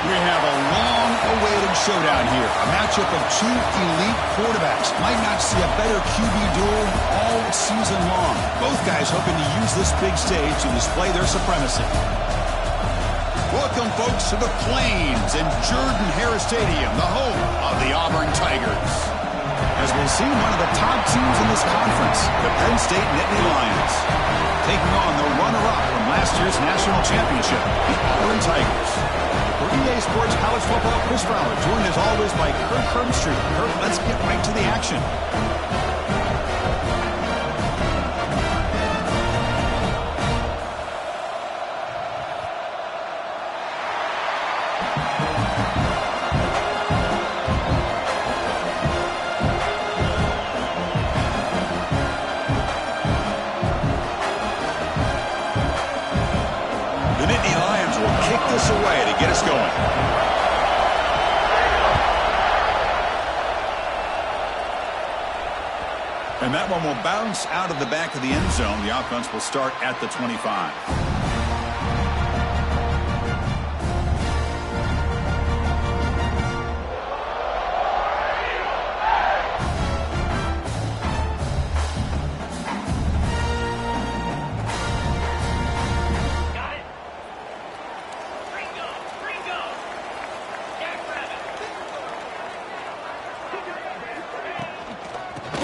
We have a long-awaited showdown here. A matchup of two elite quarterbacks. Might not see a better QB duel all season long. Both guys hoping to use this big stage to display their supremacy. Welcome, folks, to the Plains and Jordan-Hare Stadium, the home of the Auburn Tigers. As we'll see, one of the top teams in this conference, the Penn State Nittany Lions, taking on the runner-up from last year's national championship, the Auburn Tigers. For EA Sports College Football, Chris Fowler, joined as always by Kirk Herbstreit. Kirk, let's get right to the action. Away to get us going. And that one will bounce out of the back of the end zone. The offense will start at the 25.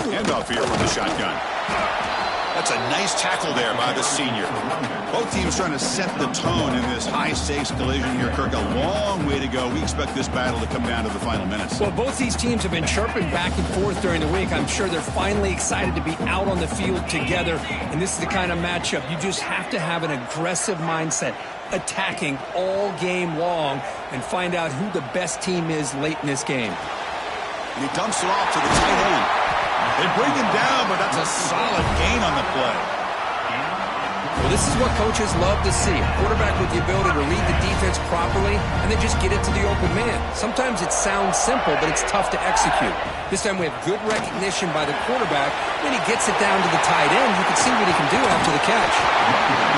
Handoff here from the shotgun. That's a nice tackle there by the senior. Both teams trying to set the tone in this high-stakes collision here, Kirk. A long way to go. We expect this battle to come down to the final minutes. Well, both these teams have been chirping back and forth during the week. I'm sure they're finally excited to be out on the field together. And this is the kind of matchup you just have to have an aggressive mindset, attacking all game long, and find out who the best team is late in this game. And he dumps it off to the tight end. They bring him down, but that's a solid gain on the play. Well, this is what coaches love to see. A quarterback with the ability to read the defense properly and then just get it to the open man. Sometimes it sounds simple, but it's tough to execute. This time we have good recognition by the quarterback. When he gets it down to the tight end, you can see what he can do after the catch.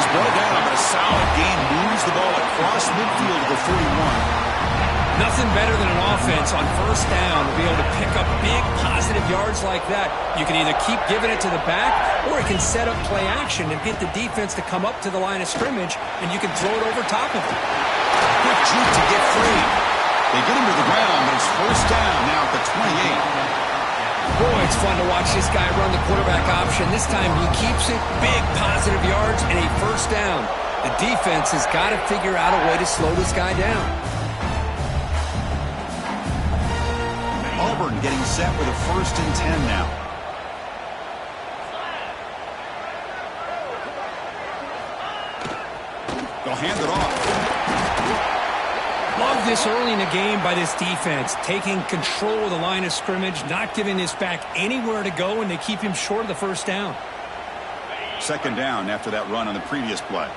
He's brought down, but a solid gain moves the ball across midfield to the 41. Nothing better than an offense on first down to be able to pick up big positive yards like that. You can either keep giving it to the back, or it can set up play action and get the defense to come up to the line of scrimmage, and you can throw it over top of them. Quick juke to get free. They get him to the ground, but it's first down now at the 28. Boy, it's fun to watch this guy run the quarterback option. This time he keeps it, big positive yards, and a first down. The defense has got to figure out a way to slow this guy down. Auburn getting set with a 1st and 10 now. They'll hand it off. Love this early in the game by this defense, taking control of the line of scrimmage, not giving this back anywhere to go, and they keep him short of the first down. 2nd down after that run on the previous play.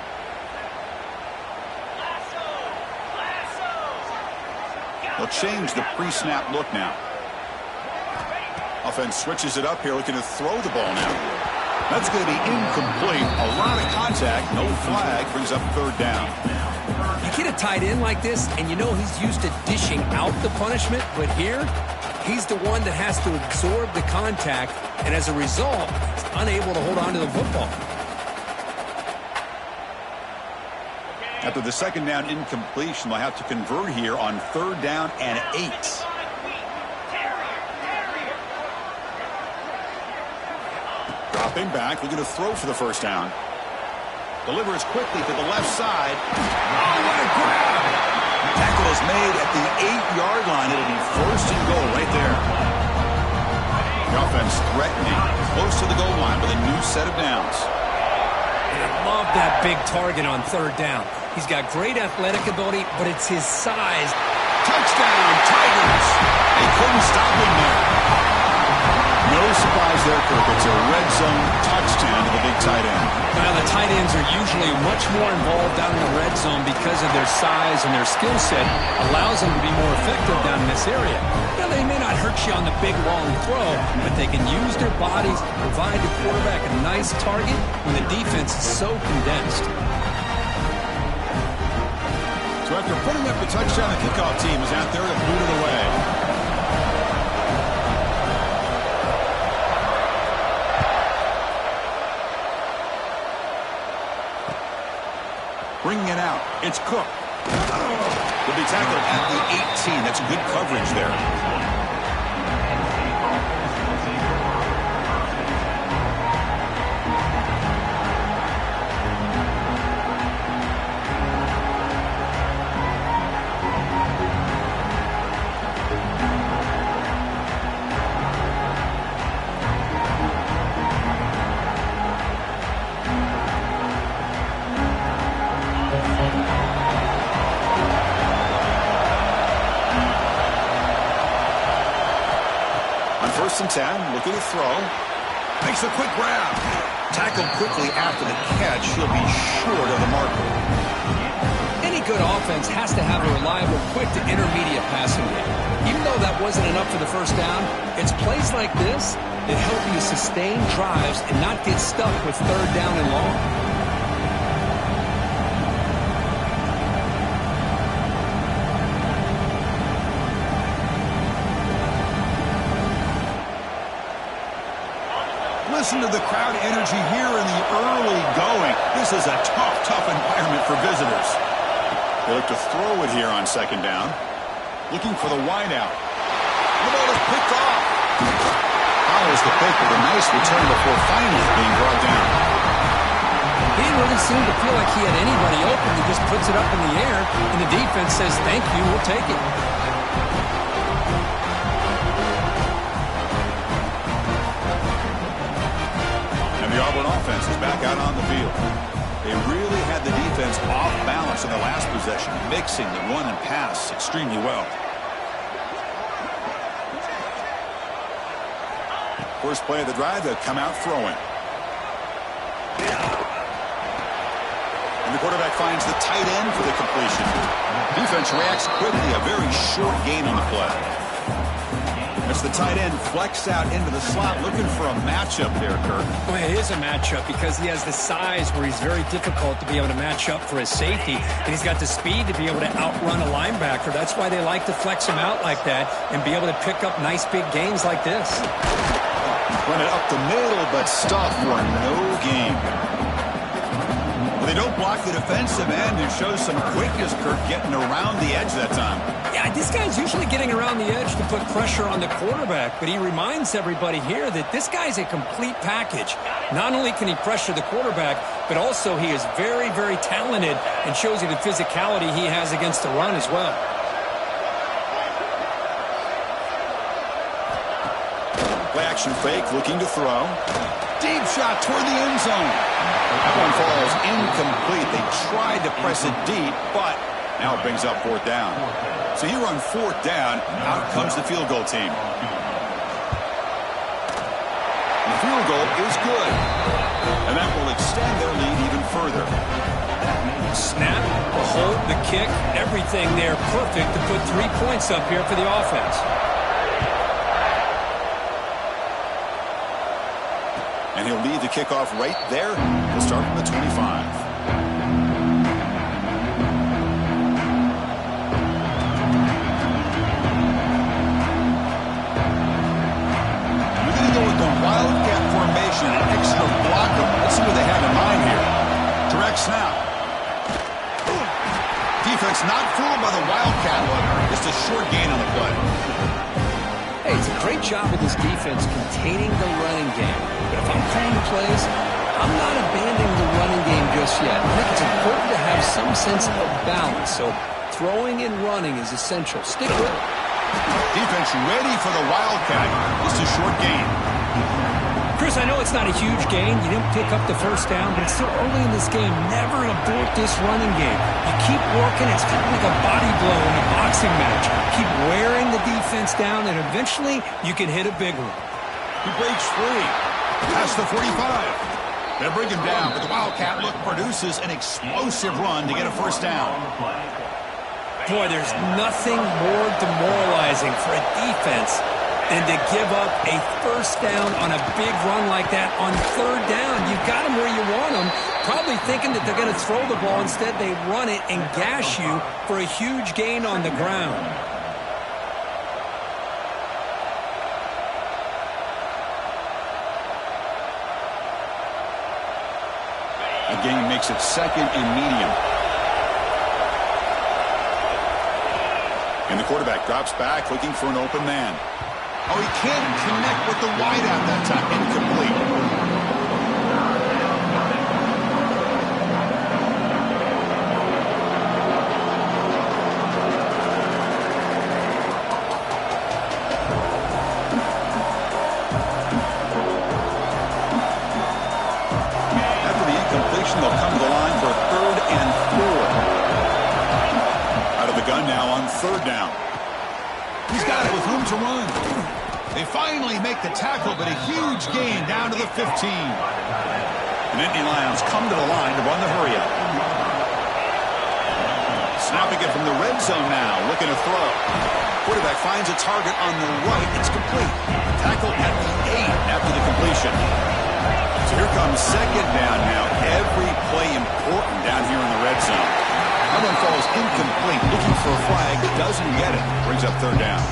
They'll change the pre-snap look now. Offense switches it up here, looking to throw the ball now. That's going to be incomplete. A lot of contact, no flag, brings up 3rd down. You get a tight end like this, and you know he's used to dishing out the punishment, but here, he's the one that has to absorb the contact, and as a result, he's unable to hold on to the football. After the 2nd down incompletion, they'll have to convert here on 3rd down and 8. Dropping back, looking to throw for the first down. Delivers quickly to the left side. Oh, what a grab! Tackle is made at the 8-yard line. It'll be 1st and goal right there. The offense threatening, close to the goal line with a new set of downs. And I love that big target on 3rd down. He's got great athletic ability, but it's his size. Touchdown, Tigers! They couldn't stop him there. No surprise there, Kirk. It's a red zone touchdown to the big tight end. Now, the tight ends are usually much more involved down in the red zone because of their size, and their skill set allows them to be more effective down in this area. Now, they may not hurt you on the big, long throw, but they can use their bodies to provide the quarterback a nice target when the defense is so condensed. So after putting up the touchdown, the kickoff team is out there to boot it away. Bringing it out. It's Cook. Will be tackled at the 18. That's good coverage there. First and 10, looking to throw. Makes a quick grab. Tackled quickly after the catch. He'll be short of the marker. Any good offense has to have a reliable, quick to intermediate passing game. Even though that wasn't enough for the first down, it's plays like this that help you sustain drives and not get stuck with third down and long. Listen to the crowd energy here in the early going. This is a tough environment for visitors. They look to throw it here on second down. Looking for the wideout. The ball is picked off. Follows the pick with a nice return before finally being brought down. He didn't really seem to feel like he had anybody open. He just puts it up in the air, and the defense says, thank you, we'll take it. The Auburn offense is back out on the field. They really had the defense off balance in the last possession, mixing the run and pass extremely well. First play of the drive, they'll come out throwing. And the quarterback finds the tight end for the completion. Defense reacts quickly, a very short gain on the play. As the tight end flex out into the slot, looking for a matchup there, Kirk. Well, it is a matchup because he has the size where he's very difficult to be able to match up for his safety, and he's got the speed to be able to outrun a linebacker. That's why they like to flex him out like that and be able to pick up nice big gains like this. Run it up the middle, but stuff for no gain. Well, they don't block the defensive end and show some quickness, Kirk, getting around the edge that time. Yeah, this guy's usually getting around the edge to put pressure on the quarterback, but he reminds everybody here that this guy's a complete package. Not only can he pressure the quarterback, but also he is very, very talented and shows you the physicality he has against the run as well. Play action fake, looking to throw. Deep shot toward the end zone. That one falls incomplete. They tried to press it deep, but now it brings up fourth down. So here on fourth down, out comes the field goal team. The field goal is good, and that will extend their lead even further. Snap, the hold, the kick, everything there perfect to put 3 points up here for the offense. And he'll lead the kickoff right there. He'll start from the 25. Wildcat formation, an extra blocker. Let's see what they have in mind here. Direct snap. Defense not fooled by the Wildcat look. Just a short gain on the play. Hey, it's a great job of this defense containing the running game. But if I'm calling the plays, I'm not abandoning the running game just yet. I think it's important to have some sense of balance. So throwing and running is essential. Stick with it. Defense ready for the Wildcat. Just a short gain. Chris, I know it's not a huge gain. You didn't pick up the first down, but it's still early in this game. Never abort this running game. You keep working. It's kind of like a body blow in a boxing match. Keep wearing the defense down, and eventually you can hit a big one. He breaks free. Past the 45. They'll bring him down, but the Wildcat look produces an explosive run to get a first down. Boy, there's nothing more demoralizing for a defense And to give up a first down on a big run like that on third down, you've got them where you want them, probably thinking that they're going to throw the ball. Instead, they run it and gash you for a huge gain on the ground. A gain makes it second and medium. And the quarterback drops back, looking for an open man. Oh, he can't connect with the wideout that time. Incomplete. After the incompletion, they'll come to the line for 3rd and 4. Out of the gun now on 3rd down. He's got it with room to run. They finally make the tackle, but a huge gain down to the 15. The Nittany Lions come to the line to run the hurry-up. Snapping it from the red zone now, looking to throw. Quarterback finds a target on the right. It's complete. Tackle at the 8 after the completion. So here comes 2nd down now. Every play important down here in the red zone. That one falls incomplete. Looking for a flag. Doesn't get it. Brings up 3rd down.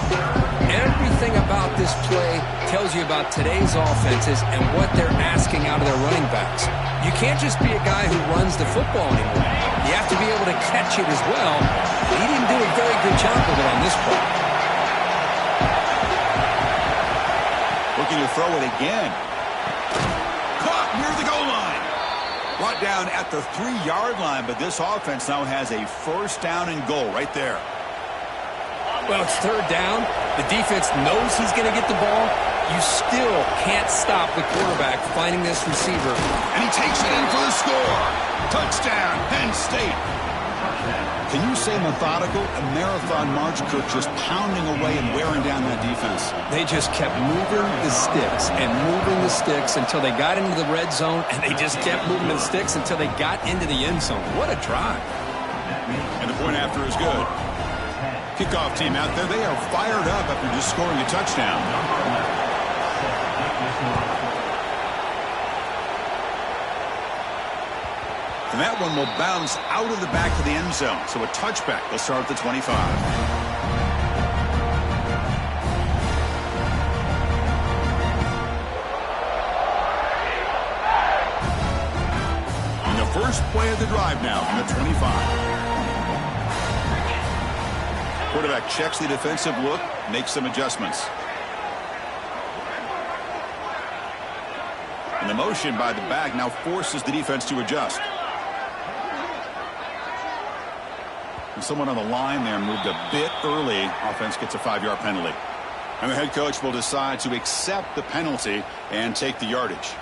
Everything about this play tells you about today's offenses and what they're asking out of their running backs. You can't just be a guy who runs the football anymore. You have to be able to catch it as well. He didn't do a very good job of it on this play. Looking to throw it again. Caught near the goal line. Brought down at the 3-yard line, but this offense now has a 1st down and goal right there. Well, it's 3rd down. The defense knows he's going to get the ball. You still can't stop the quarterback finding this receiver. And he takes it in for the score. Touchdown, Penn State. Can you say methodical? A marathon march, Cook, just pounding away and wearing down that defense. They just kept moving the sticks and moving the sticks until they got into the red zone, and they just kept moving the sticks until they got into the end zone. What a drive. And the point after is good. Kickoff team out there, they are fired up after just scoring a touchdown. And that one will bounce out of the back of the end zone. So a touchback. They'll start at the 25. And the first play of the drive now from the 25. Quarterback checks the defensive look, makes some adjustments. And the motion by the back now forces the defense to adjust. And someone on the line there moved a bit early. Offense gets a 5-yard penalty. And the head coach will decide to accept the penalty and take the yardage.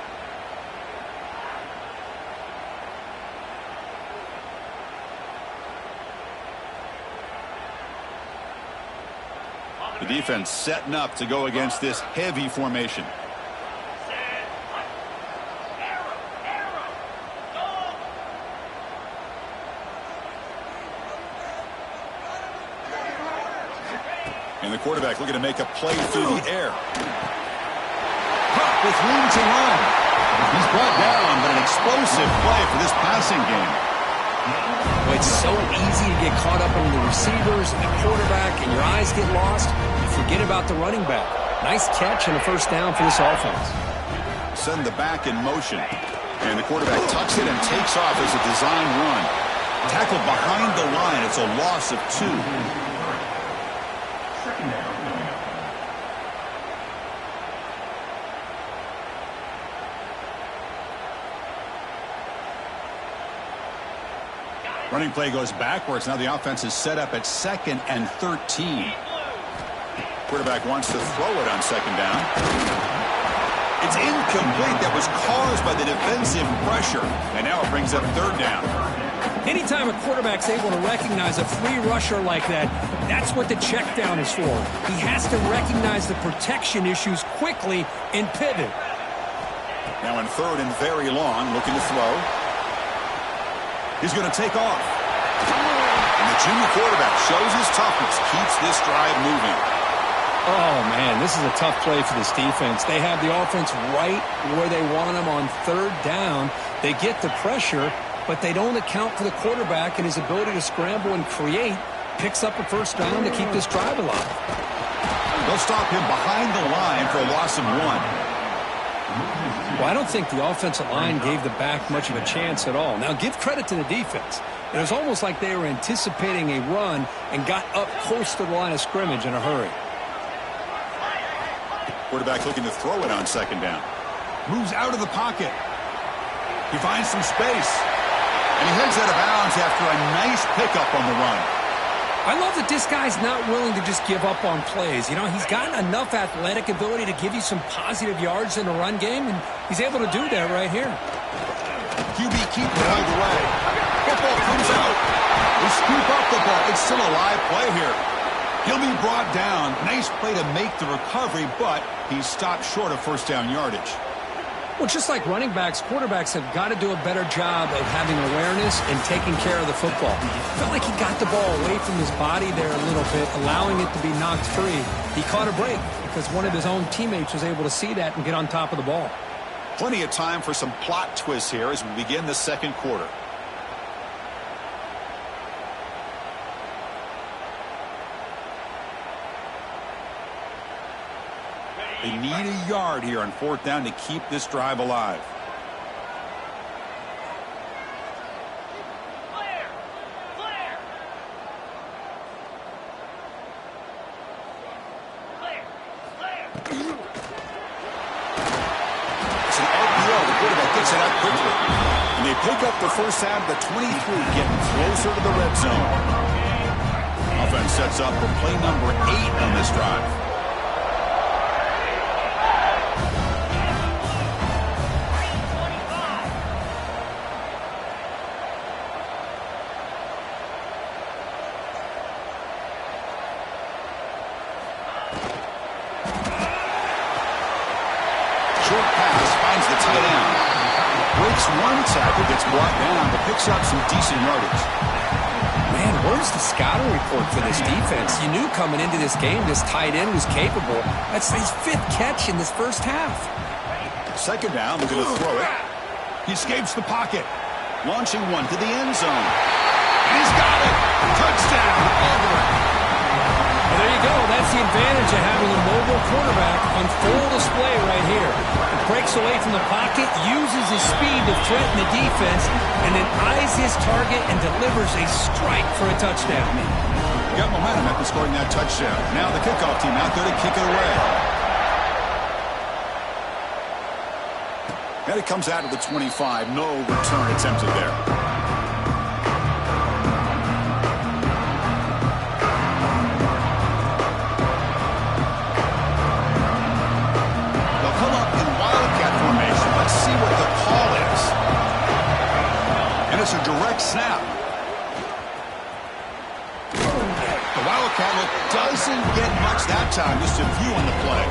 The defense setting up to go against this heavy formation. And the quarterback looking to make a play through the air. Caught with room to run. He's brought down, but an explosive play for this passing game. Well, it's so easy to get caught up in the receivers and the quarterback, and your eyes get lost. You forget about the running back. Nice catch and a 1st down for this offense. Send the back in motion. And the quarterback tucks it and takes off as a design run. Tackled behind the line. It's a loss of 2. Running play goes backwards. Now the offense is set up at 2nd and 13. Quarterback wants to throw it on 2nd down. It's incomplete. That was caused by the defensive pressure. And now it brings up 3rd down. Anytime a quarterback's able to recognize a free rusher like that, that's what the check down is for. He has to recognize the protection issues quickly and pivot. Now in 3rd and very long, looking to throw. He's going to take off. And the junior quarterback shows his toughness, keeps this drive moving. Oh, man, this is a tough play for this defense. They have the offense right where they want them on third down. They get the pressure, but they don't account for the quarterback and his ability to scramble and create. Picks up a first down to keep this drive alive. They'll stop him behind the line for a loss of 1. Well, I don't think the offensive line gave the back much of a chance at all. Now, give credit to the defense. It was almost like they were anticipating a run and got up close to the line of scrimmage in a hurry. Quarterback looking to throw it on second down. Moves out of the pocket. He finds some space. And he heads out of bounds after a nice pickup on the run. I love that this guy's not willing to just give up on plays. You know, he's got enough athletic ability to give you some positive yards in the run game, and he's able to do that right here. QB keeper held away. Football comes out. They scoop up the ball. It's still a live play here. He'll be brought down. Nice play to make the recovery, but he stopped short of first down yardage. Well, just like running backs, quarterbacks have got to do a better job of having awareness and taking care of the football. Felt like he got the ball away from his body there a little bit, allowing it to be knocked free. He caught a break because one of his own teammates was able to see that and get on top of the ball. Plenty of time for some plot twists here as we begin the second quarter. They need a yard here on fourth down to keep this drive alive. It's an RPO. The quarterback gets it out quickly. And they pick up the first down to the 23, getting closer to the red zone. Offense sets up for play number 8 on this drive. One tackle gets brought down, but picks up some decent yardage. Man, where's the scouting report for this defense? You knew coming into this game this tight end was capable. That's his 5th catch in this first half. Second down, looking to throw it. He escapes the pocket, launching one to the end zone. And he's got it! Touchdown, Auburn! Well, there you go. That's the advantage of having a mobile quarterback on full display right here. He breaks away from the pocket, uses his speed to threaten the defense, and then eyes his target and delivers a strike for a touchdown. Got momentum after scoring that touchdown. Now the kickoff team out there to kick it away. And it comes out of the 25. No return attempted there. See what the call is. And it's a direct snap. The Wildcat look doesn't get much that time. Just a few on the play.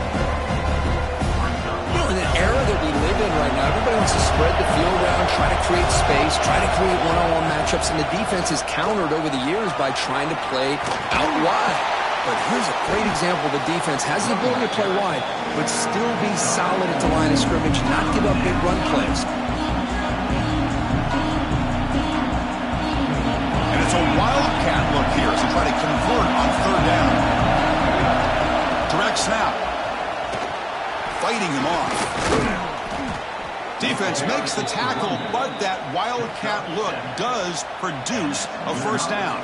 You know, in an era that we live in right now, everybody wants to spread the field around, try to create space, try to create one-on-one matchups, and the defense is countered over the years by trying to play out wide. But here's a great example. The defense has the ability to play wide, but still be solid at the line of scrimmage, not give up big run plays. And it's a Wildcat look here as they try to convert on third down. Direct snap. Fighting him off. Defense makes the tackle, but that Wildcat look does produce a first down.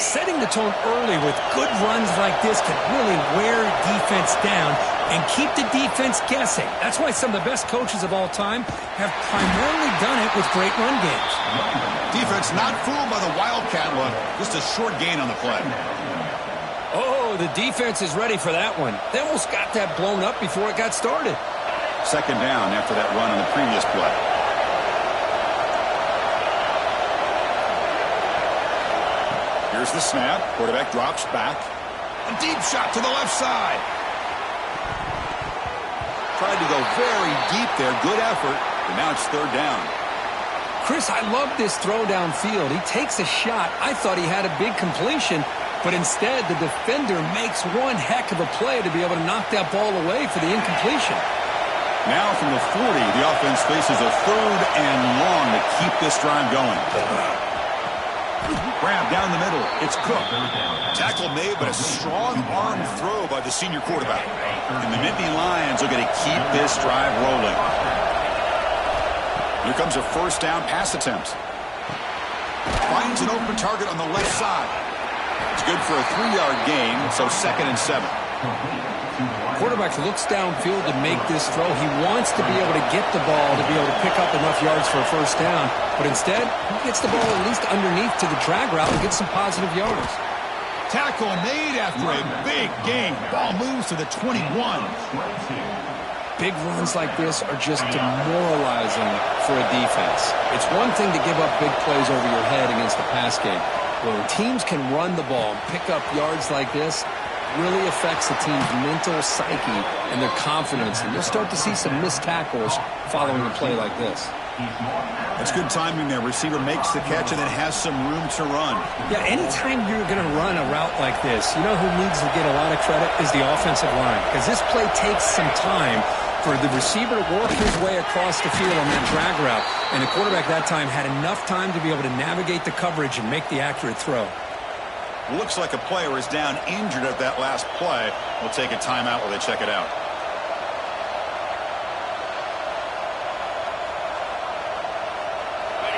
Setting the tone early with good runs like this can really wear defense down and keep the defense guessing. That's why some of the best coaches of all time have primarily done it with great run games. Defense not fooled by the Wildcat look. Just a short gain on the play. Oh, the defense is ready for that one. They almost got that blown up before it got started. Second down after that run on the previous play. Here's the snap. Quarterback drops back. A deep shot to the left side. Tried to go very deep there. Good effort. But now it's third down. Chris, I love this throw downfield. He takes a shot. I thought he had a big completion, But instead, the defender makes one heck of a play to be able to knock that ball away for the incompletion. Now from the 40, the offense faces a 3rd and long to keep this drive going. Grab down the middle. It's Cook. Tackle made, but a strong arm throw by the senior quarterback. And the Nittany Lions are going to keep this drive rolling. Here comes a 1st down pass attempt. Finds an open target on the left side. It's good for a 3-yard gain, so 2nd and 7. Quarterback looks downfield to make this throw. He wants to be able to get the ball to be able to pick up enough yards for a 1st down. But instead, he gets the ball at least underneath to the drag route and gets some positive yards. Tackle made after a big gain. Ball moves to the 21. Big runs like this are just demoralizing for a defense. It's one thing to give up big plays over your head against the pass game. When teams can run the ball and pick up yards like this, really affects the team's mental psyche and their confidence. And you'll start to see some missed tackles following a play like this. That's good timing there. Receiver makes the catch and then has some room to run. Yeah, anytime you're going to run a route like this, you know who needs to get a lot of credit is the offensive line. Because this play takes some time for the receiver to work his way across the field on that drag route. And the quarterback that time had enough time to be able to navigate the coverage and make the accurate throw. Looks like a player is down injured at that last play. We'll take a timeout while they check it out.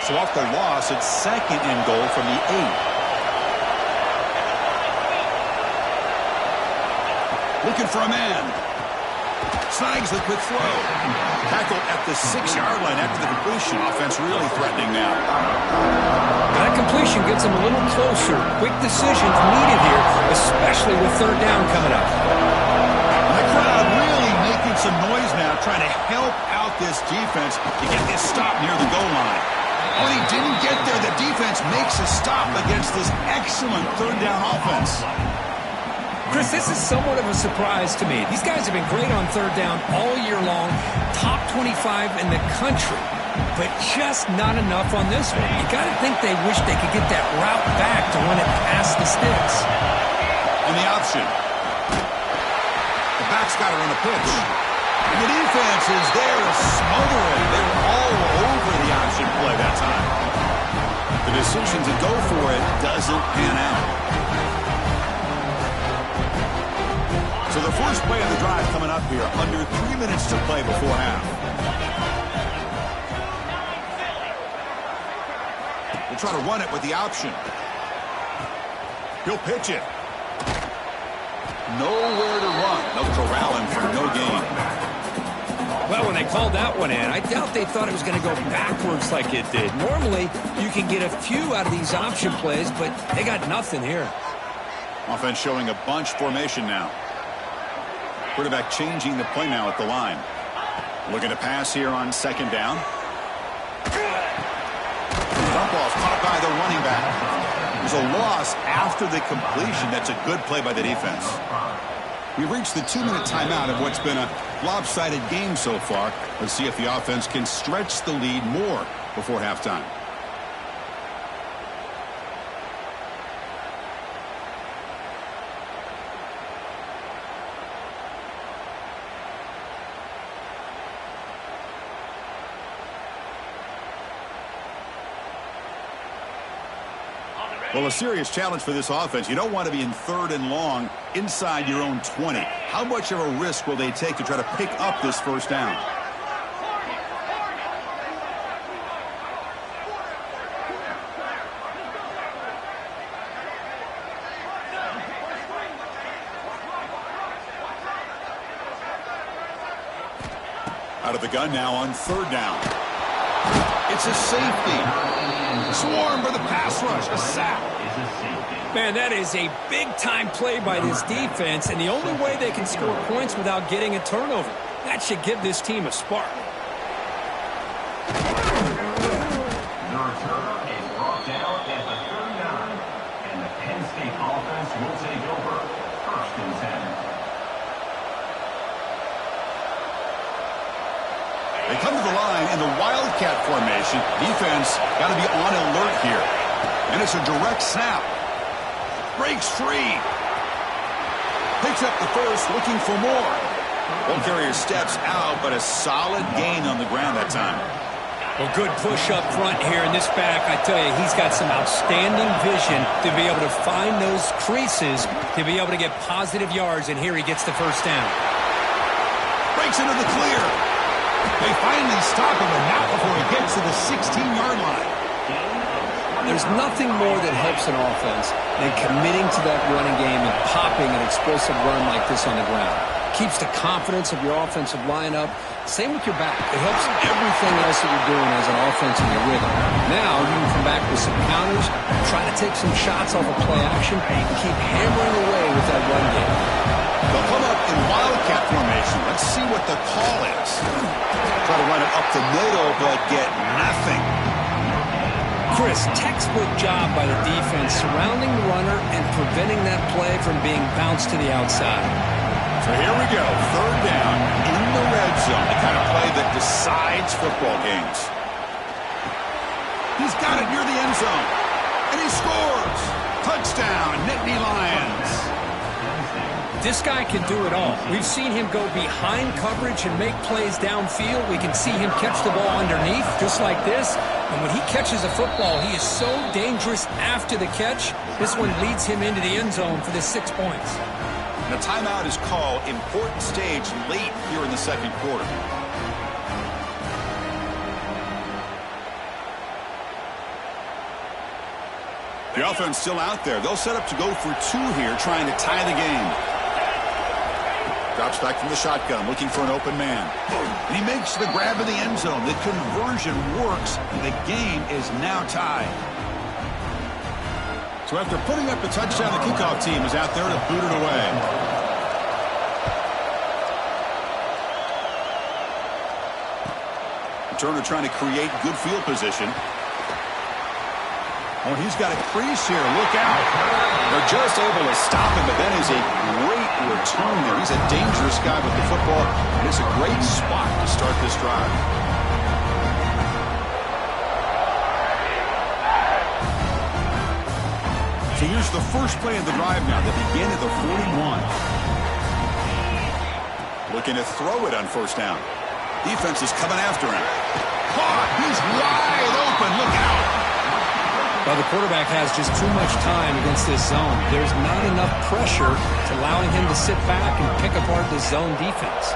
So off the loss, it's 2nd and goal from the 8. Looking for a man. Snags the quick throw. Tackle at the 6-yard line after the completion. Offense really threatening now. That completion gets them a little closer. Quick decisions needed here, especially with 3rd down coming up. The crowd really making some noise now, trying to help out this defense to get this stop near the goal line. When he didn't get there, the defense makes a stop against this excellent 3rd down offense. Chris, this is somewhat of a surprise to me. These guys have been great on 3rd down all year long, top 25 in the country, but just not enough on this one. You got to think they wish they could get that route back to run it past the sticks. On the option. The back's got it on the pitch. And the defense is there to smother it. They were all over the option play that time. The decision to go for it doesn't pan out. So the first play of the drive coming up here, under 3 minutes to play before half. We'll try to run it with the option. He'll pitch it. Nowhere to run. They'll corral him for no gain. Well, when they called that one in, I doubt they thought it was going to go backwards like it did. Normally, you can get a few out of these option plays, but they got nothing here. Offense showing a bunch formation now. Quarterback changing the play now at the line. Looking to pass here on 2nd down. Dump off caught by the running back. There's a loss after the completion. That's a good play by the defense. We've reached the 2-minute timeout of what's been a lopsided game so far. Let's see if the offense can stretch the lead more before halftime. Well, a serious challenge for this offense. You don't want to be in 3rd and long inside your own 20. How much of a risk will they take to try to pick up this 1st down? Out of the gun now on 3rd down. It's a safety. Swarm for the pass rush. A sack. Man, that is a big-time play by this defense, and the only way they can score points without getting a turnover. That should give this team a spark. The returner is brought down at the 39, and the Penn State offense will take over 1st and 10. They come to the line in the Wildcat formation. Defense got to be on alert here. And it's a direct snap. Breaks free. Picks up the first, looking for more. Ball carrier steps out, but a solid gain on the ground that time. Well, good push up front here in this back. I tell you, he's got some outstanding vision to be able to find those creases, to be able to get positive yards, and here he gets the first down. Breaks into the clear. They finally stop him, and not before he gets to the 16-yard line. There's nothing more that helps an offense than committing to that running game and popping an explosive run like this on the ground. Keeps the confidence of your offensive lineup. Same with your back. It helps everything else that you're doing as an offense in your rhythm. Now you can come back with some counters, try to take some shots off of play action, and keep hammering away with that run game. They'll come up in wildcat formation. Let's see what the call is. Try to run it up the middle, but get nothing. Chris, textbook job by the defense surrounding the runner and preventing that play from being bounced to the outside. So here we go, third down in the red zone, the kind of play that decides football games. He's got it near the end zone, and he scores. Touchdown, Nittany Lions. This guy can do it all. We've seen him go behind coverage and make plays downfield. We can see him catch the ball underneath, just like this. And when he catches a football, he is so dangerous after the catch. This one leads him into the end zone for the 6 points. The timeout is called. Important stage late here in the second quarter. The offense still out there. They'll set up to go for two here, trying to tie the game. Drops back from the shotgun, looking for an open man. And he makes the grab in the end zone. The conversion works, and the game is now tied. So after putting up the touchdown, the kickoff team is out there to boot it away. Turner trying to create good field position. Oh, he's got a crease here. Look out. They're just able to stop him, but that is a great return there. He's a dangerous guy with the football, and it's a great spot to start this drive. So here's the first play of the drive now. They begin at the 41. Looking to throw it on first down. Defense is coming after him. Caught! He's wide open. Look out! Well, the quarterback has just too much time against this zone. There's not enough pressure to allowing him to sit back and pick apart this zone defense.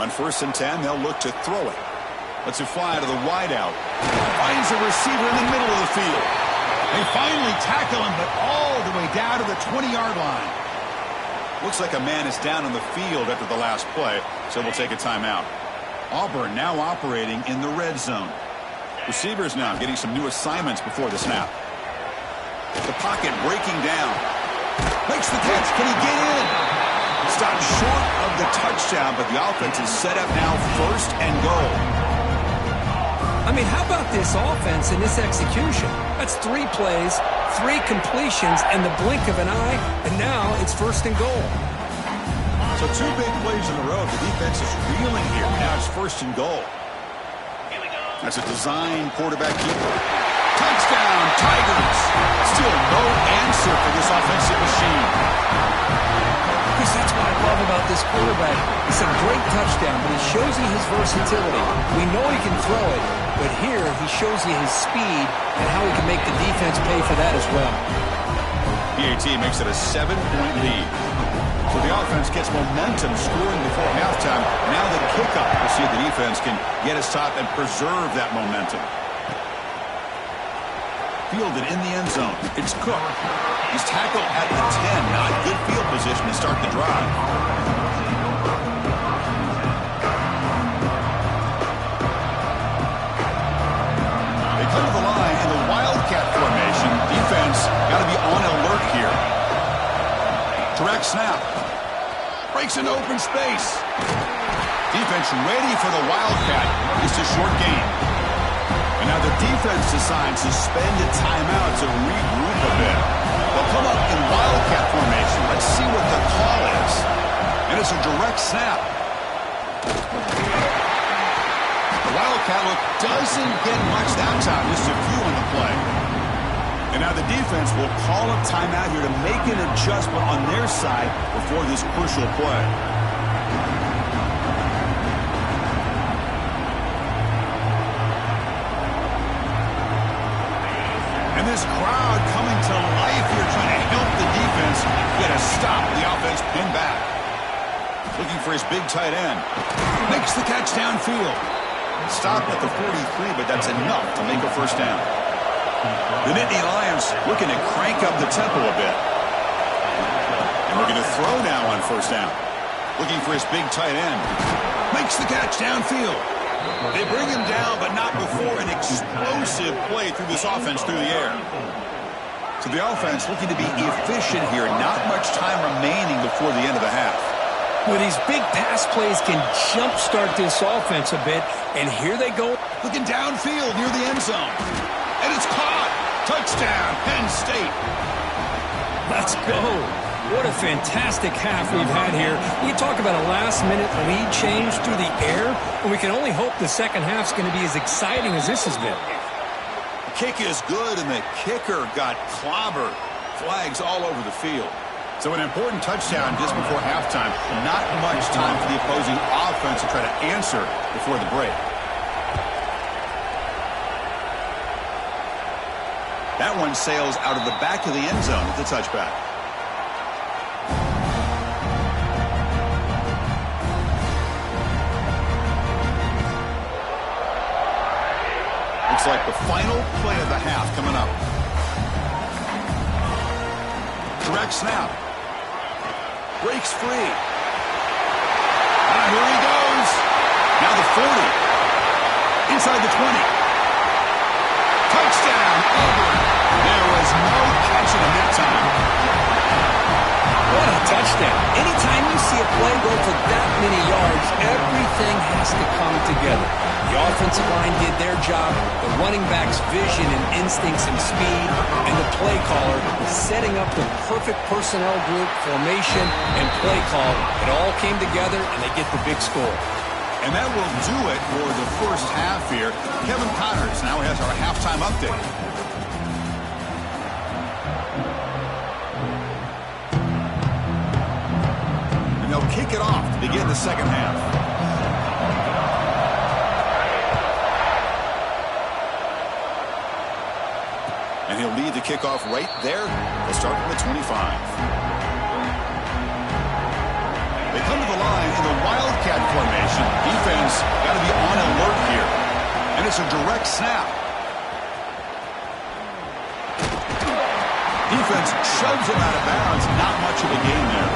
On 1st and 10, they'll look to throw it. Lets it fly to the wideout. Finds a receiver in the middle of the field. They finally tackle him, but all the way down to the 20-yard line. Looks like a man is down on the field after the last play, so we'll take a timeout. Auburn now operating in the red zone. Receivers now getting some new assignments before the snap. The pocket breaking down. Makes the catch. Can he get in? Stopped short of the touchdown, but the offense is set up now 1st and goal. I mean, how about this offense and this execution? That's 3 plays, 3 completions, and the blink of an eye, and now it's 1st and goal. So 2 big plays in a row. The defense is reeling here. Now it's 1st and goal. That's a design quarterback keeper. Touchdown, Tigers. Still no answer for this offensive machine. Because that's what I love about this quarterback. It's a great touchdown, but it shows you his versatility. We know he can throw it, but here he shows you his speed and how he can make the defense pay for that as well. PAT makes it a 7-point lead. So the offense gets momentum scoring before halftime. Now the kickoff. We'll see if the defense can get us top and preserve that momentum. Fielded in the end zone. It's Cook. He's tackled at the 10. Not good field position to start the drive. They come to the line in the wildcat formation. Defense got to be on alert here. Direct snap. Breaks into open space. Defense ready for the wildcat. Just a short gain. And now the defense decides to spend a timeout to regroup a bit. They'll come up in wildcat formation. Let's see what the call is. And it's a direct snap. The Wildcat look doesn't get much that time, just a few on the play. And now the defense will call a timeout here to make an adjustment on their side before this crucial play. And this crowd coming to life here trying to help the defense get a stop. The offense pinned back. Looking for his big tight end. Makes the catch downfield. Stop at the 43, but that's enough to make a first down. The Nittany Lions looking to crank up the tempo a bit. And looking to throw now on first down. Looking for his big tight end. Makes the catch downfield. They bring him down, but not before an explosive play through this offense through the air. So the offense looking to be efficient here. Not much time remaining before the end of the half. Well, these big pass plays can jumpstart this offense a bit, and here they go. Looking downfield near the end zone. And it's caught. Touchdown, Penn State. Let's go. What a fantastic half we've had here. You talk about a last-minute lead change through the air, and we can only hope the second half's going to be as exciting as this has been. The kick is good, and the kicker got clobbered. Flags all over the field. So an important touchdown just before halftime. Not much time for the opposing offense to try to answer before the break. That one sails out of the back of the end zone with the touchback. Looks like the final play of the half coming up. Direct snap. Breaks free. Here he goes. Now the 40. Inside the 20. Touchdown, Auburn. There was no catching him that time. What a touchdown. Anytime you see a play go for that many yards, everything has to come together. The offensive line did their job, the running back's vision and instincts and speed, and the play caller was setting up the perfect personnel group, formation, and play call. It all came together, and they get the big score. And that will do it for the first half here. Kevin Connors now has our halftime update. And they'll kick it off to begin the second half. And he'll lead the kickoff right there. They'll start from the 25. They come to the line in the Wildcat formation. Defense got to be on alert here. And it's a direct snap. Defense shoves him out of bounds. Not much of a gain there.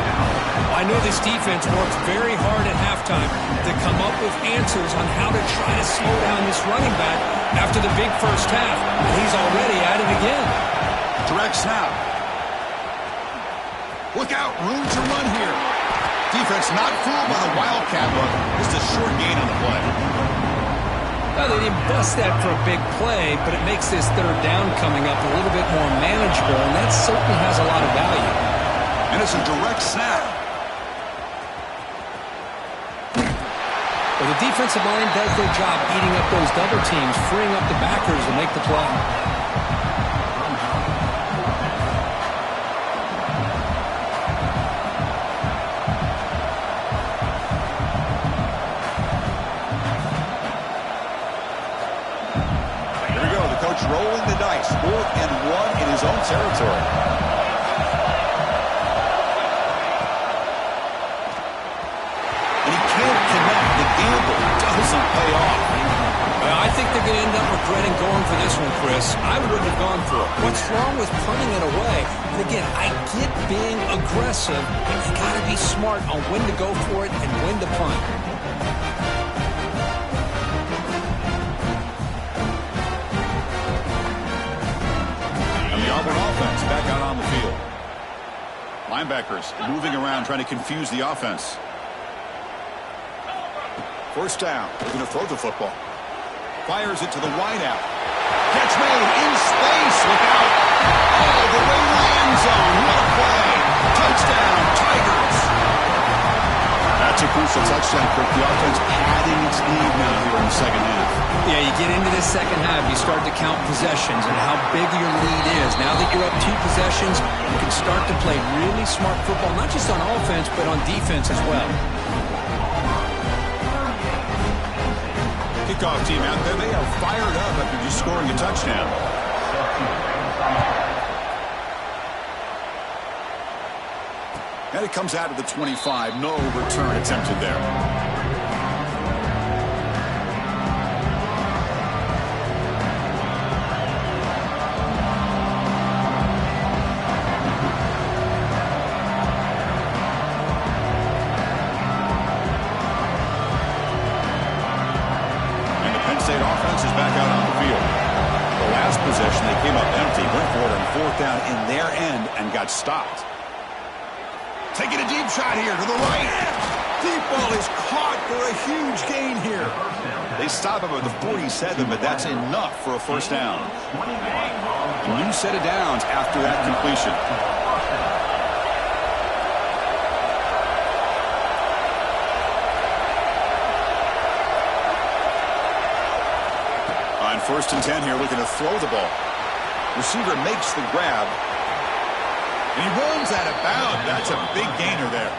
I know this defense worked very hard at halftime to come up with answers on how to try to slow down this running back after the big first half. And he's already at it again. Direct snap. Look out, room to run here. Defense not fooled by the Wildcat look. Just a short gain on the play. Well, they didn't bust that for a big play, but it makes this third down coming up a little bit more manageable, and that certainly has a lot of value. And it's a direct snap. Well, the defensive line does their job eating up those double teams, freeing up the backers to make the play. Rolling the dice, 4th and 1 in his own territory. And he can't connect. The gamble doesn't pay off. Well, I think they're going to end up regretting going for this one, Chris. I wouldn't have gone for it. What's wrong with punting it away? And again, I get being aggressive, but you got to be smart on when to go for it and when to punt. Auburn offense back out on the field. Linebackers moving around trying to confuse the offense. First down. They're going to throw the football. Fires it to the wideout. Catch made in space. Look out. All the way to the end zone. What a play. Touchdown, Tigers. That That's a crucial touchdown, Kirk. The offense padding its lead now here in the second half. Yeah, you get into this second half, you start to count possessions and how big your lead is. Now that you're up 2 possessions, you can start to play really smart football, not just on offense, but on defense as well. Kickoff team out there, they are fired up after just scoring a touchdown. And it comes out of the 25. No return attempted there. And the Penn State offense is back out on the field. The last possession, they came up empty, went for it on 4th down in their end and got stopped. Taking a deep shot here to the right. Deep ball is caught for a huge gain here. They stop him at the 47, but that's enough for a first down. A new set of downs after that completion. On 1st and 10 here, looking to throw the ball. Receiver makes the grab. And he rolls out of bounds. That's a big gainer there.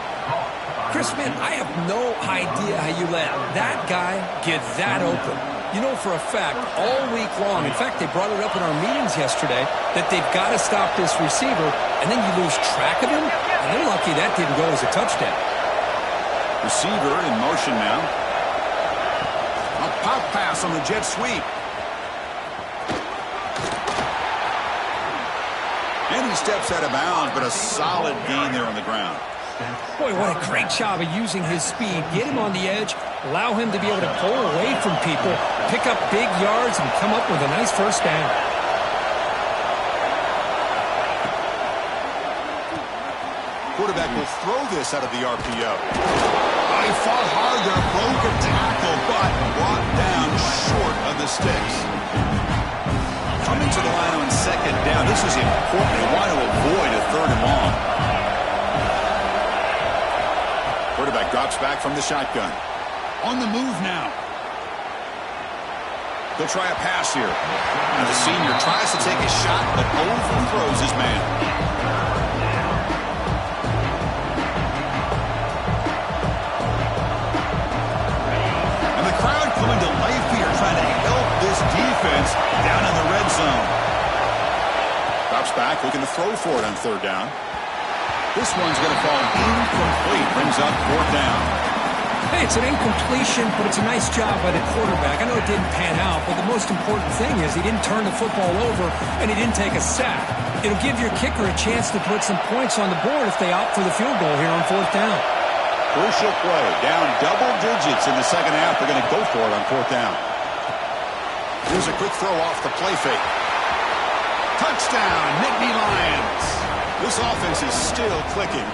Chris, man, I have no idea how you let that guy get that open. You know for a fact, all week long, in fact, they brought it up in our meetings yesterday, that they've got to stop this receiver, and then you lose track of him, and they're lucky that didn't go as a touchdown. Receiver in motion now. A pop pass on the jet sweep. And he steps out of bounds, but a solid gain there on the ground. Boy, what a great job of using his speed. Get him on the edge, allow him to be able to pull away from people, pick up big yards, and come up with a nice first down. Quarterback will throw this out of the RPO. He fought hard there, broke a tackle, but brought down short of the sticks. Coming to the line on 2nd down. This is important. They want to avoid a 3rd and long. Quarterback drops back from the shotgun. On the move now. They'll try a pass here. And the senior tries to take a shot, but overthrows his man. And the crowd coming to life here, trying to help this defense down in the red zone. Drops back, looking to throw for it on 3rd down. This one's going to fall incomplete. Brings up 4th down. Hey, it's an incompletion, but it's a nice job by the quarterback. I know it didn't pan out, but the most important thing is he didn't turn the football over, and he didn't take a sack. It'll give your kicker a chance to put some points on the board if they opt for the field goal here on 4th down. Crucial play. Down double digits in the second half. They're going to go for it on 4th down. Here's a quick throw off the play fake. Touchdown, Nittany Lions. This offense is still clicking.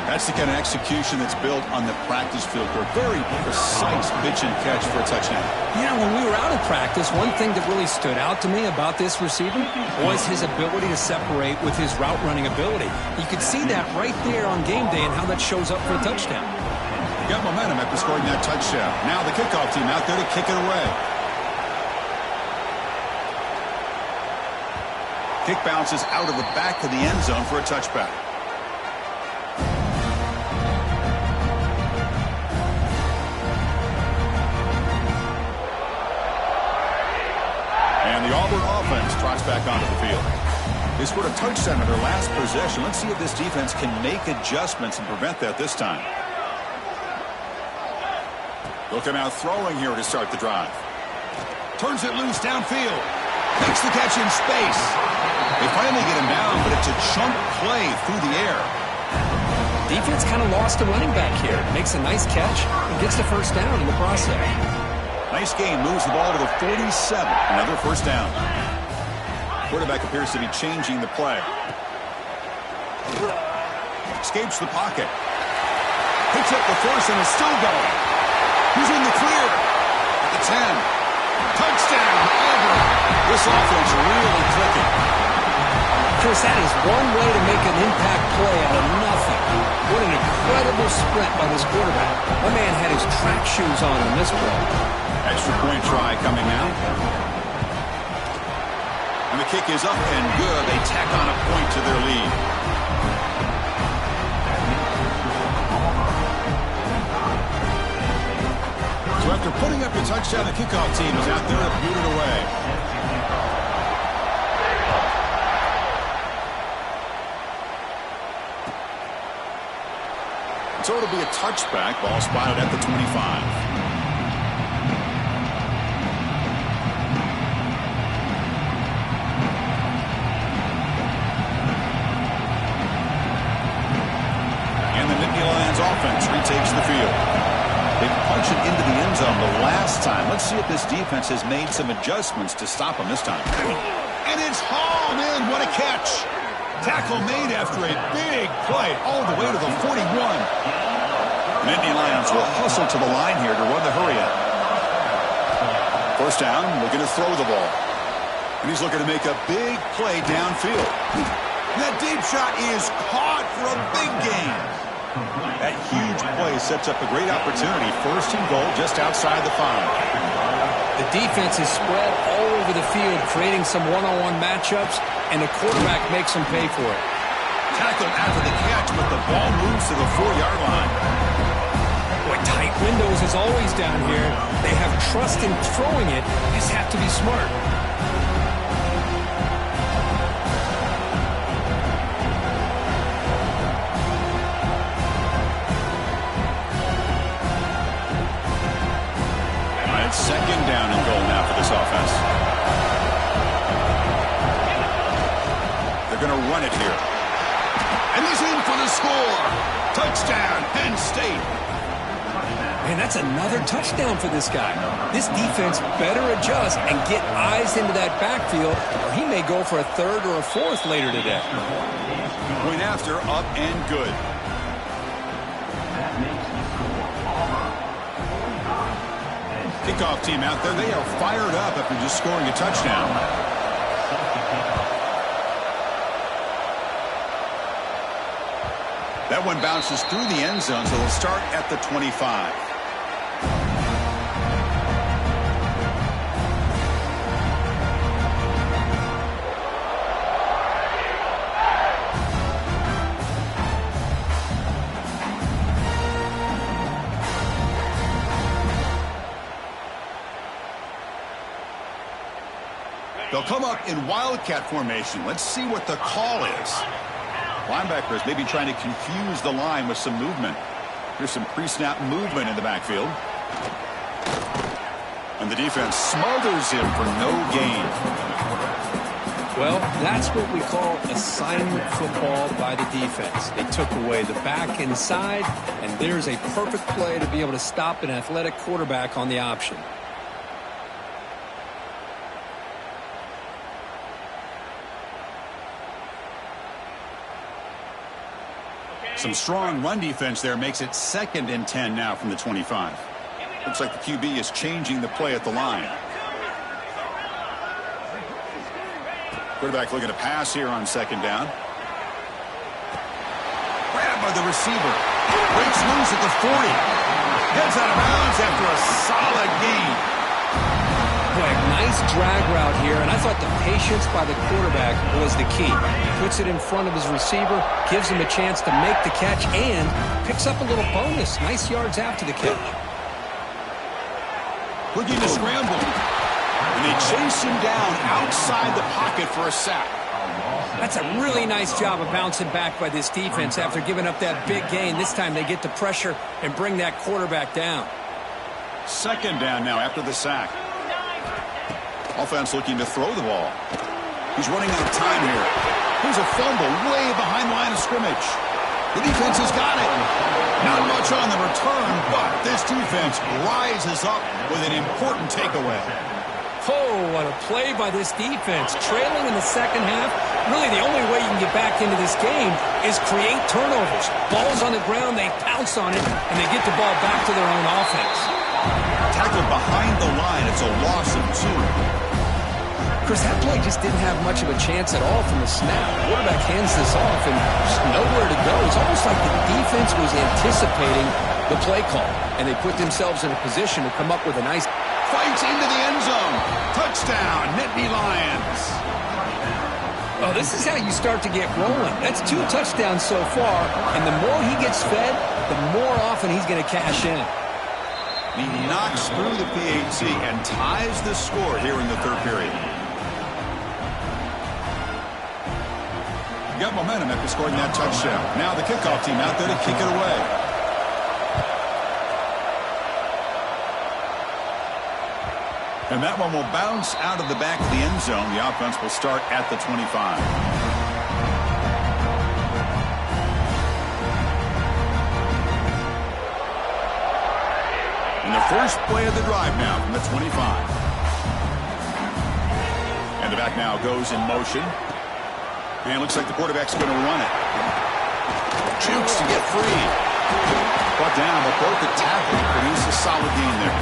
That's the kind of execution that's built on the practice field. For a very precise pitch and catch for a touchdown. Yeah, when we were out of practice, one thing that really stood out to me about this receiver was his ability to separate with his route running ability. You could see that right there on game day and how that shows up for a touchdown. Got momentum after scoring that touchdown. Now the kickoff team out there to kick it away. Kick bounces out of the back of the end zone for a touchback. And the Auburn offense trots back onto the field. They scored a touchdown in their last possession. Let's see if this defense can make adjustments and prevent that this time. They'll come out throwing here to start the drive. Turns it loose downfield. Makes the catch in space. They finally get him down, but it's a chunk play through the air. Defense kind of lost a running back here. Makes a nice catch and gets the first down in the process. Nice gain. Moves the ball to the 47. Another first down. Quarterback appears to be changing the play. Escapes the pocket. Picks up the first and is still going. He's in the clear. At the 10. Touchdown, Auburn. This offense really clicking. Chris, that is one way to make an impact play out of nothing. What an incredible sprint by this quarterback. My man had his track shoes on this play. Extra point try coming now. And the kick is up and good. They tack on a point to their lead. So after putting up a touchdown, the kickoff team is out there to boot it away. So it'll be a touchback. Ball spotted at the 25. Offense retakes the field. They punch it into the end zone the last time. Let's see if this defense has made some adjustments to stop them this time. And it's hauled in. What a catch. Tackle made after a big play all the way to the 41. The Nittany Lions will hustle to the line here to run the hurry up. First down, looking to throw the ball. And he's looking to make a big play downfield. That deep shot is caught for a big gain. That huge play sets up a great opportunity. First and goal just outside the 5. The defense is spread all over the field, creating some one-on-one matchups, and the quarterback makes them pay for it. Tackled after the catch, but the ball moves to the 4-yard line. Boy, tight windows is always down here. They have trust in throwing it. Just have to be smart. Second down and goal now for this offense. They're going to run it here. And he's in for the score. Touchdown, Penn State. Man, that's another touchdown for this guy. This defense better adjust and get eyes into that backfield, or he may go for a third or a fourth later today. Point after, up and good. Kickoff team out there. They are fired up after just scoring a touchdown. That one bounces through the end zone, so they'll start at the 25. They'll come up in wildcat formation. Let's see what the call is. Linebackers maybe trying to confuse the line with some movement. Here's some pre-snap movement in the backfield. And the defense smothers him for no gain. Well, that's what we call assignment football by the defense. They took away the back inside, and there's a perfect play to be able to stop an athletic quarterback on the option. Some strong run defense there makes it 2nd and 10 now from the 25. Looks like the QB is changing the play at the line. Quarterback looking to pass here on 2nd down. Grabbed by the receiver. Breaks loose at the 40. Heads out of bounds after a solid gain. Boy, nice drag route here, and I thought the patience by the quarterback was the key. Puts it in front of his receiver, gives him a chance to make the catch, and picks up a little bonus. Nice yards after the catch. Looking to scramble. And they chase him down outside the pocket for a sack. That's a really nice job of bouncing back by this defense after giving up that big gain. This time they get the pressure and bring that quarterback down. 2nd down now after the sack. Offense looking to throw the ball. He's running out of time here. Here's a fumble way behind the line of scrimmage. The defense has got it. Not much on the return, but this defense rises up with an important takeaway. Oh, what a play by this defense. Trailing in the second half, really the only way you can get back into this game is create turnovers. Ball's on the ground, they pounce on it, and they get the ball back to their own offense. Tackled behind the line. It's a loss of 2. Chris, that play just didn't have much of a chance at all from the snap. The quarterback hands this off and just nowhere to go. It's almost like the defense was anticipating the play call, and they put themselves in a position to come up with a nice... Fights into the end zone. Touchdown, Nittany Lions. Oh, this is how you start to get rolling. That's 2 touchdowns so far, and the more he gets fed, the more often he's going to cash in. He knocks through the PAT and ties the score here in the third period. Got momentum after scoring that touchdown. Now the kickoff team out there to kick it away. And that one will bounce out of the back of the end zone. The offense will start at the 25. And the first play of the drive now from the 25. And the back now goes in motion. And it looks like the quarterback's going to run it. Jukes to get free. Brought down, but broke the tackle and produced a solid gain there.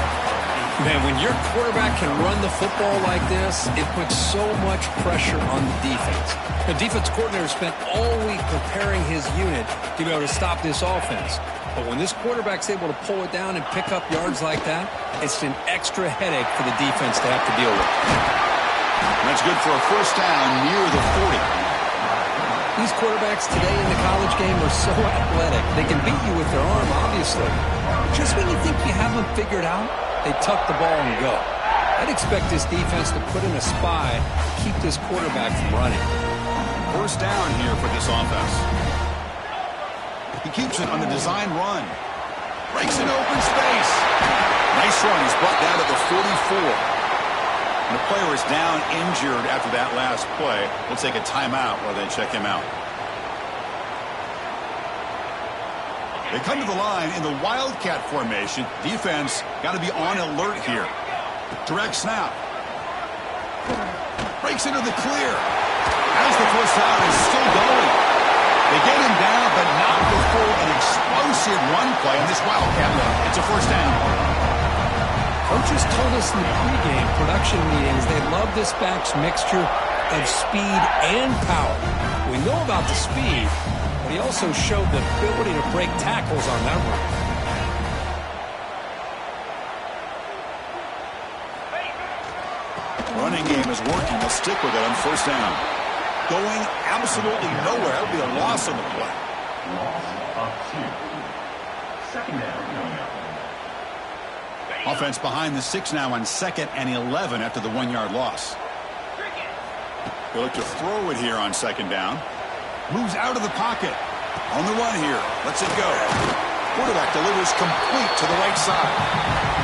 Man, when your quarterback can run the football like this, it puts so much pressure on the defense. The defense coordinator spent all week preparing his unit to be able to stop this offense. But when this quarterback's able to pull it down and pick up yards like that, it's an extra headache for the defense to have to deal with. That's good for a first down near the 40. These quarterbacks today in the college game are so athletic. They can beat you with their arm, obviously. Just when you think you have them figured out, they tuck the ball and go. I'd expect this defense to put in a spy to keep this quarterback from running. First down here for this offense. He keeps it on the design run. Breaks an open space. Nice run. He's brought down to the 44. And the player is down injured after that last play. We'll take a timeout while they check him out. They come to the line in the Wildcat formation. Defense got to be on alert here. Direct snap. Breaks into the clear. As the first down is still going. They get him down, but not before an explosive run play on this Wildcat look. It's a first down. Coaches told us in the pregame production meetings they love this back's mixture of speed and power. We know about the speed, but he also showed the ability to break tackles on that run. Running game is working. They'll stick with it on first down. Going absolutely nowhere. That would be a loss on the play. Loss of 2. Second down. Offense behind the 6 now on 2nd and 11 after the 1-yard loss. They look to throw it here on 2nd down. Moves out of the pocket. On the run here. Lets it go. Quarterback delivers complete to the right side.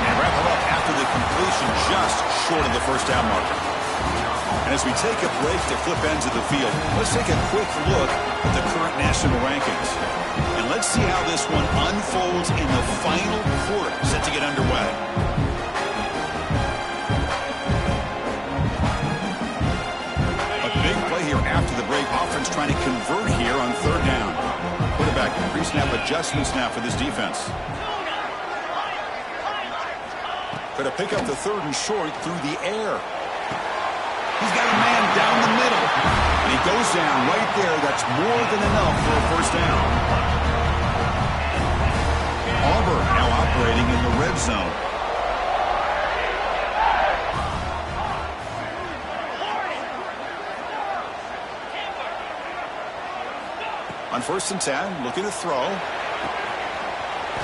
And wrap it up after the completion just short of the first down marker. And as we take a break to flip ends of the field, let's take a quick look at the current national rankings. And let's see how this one unfolds in the final quarter set to get underway. A big play here after the break. Offense trying to convert here on 3rd down. Quarterback pre-snap adjustments now for this defense. Going to pick up the 3rd and short through the air. He's got a man down the middle. And he goes down right there. That's more than enough for a first down. Auburn now operating in the red zone. On 1st and 10, looking to throw.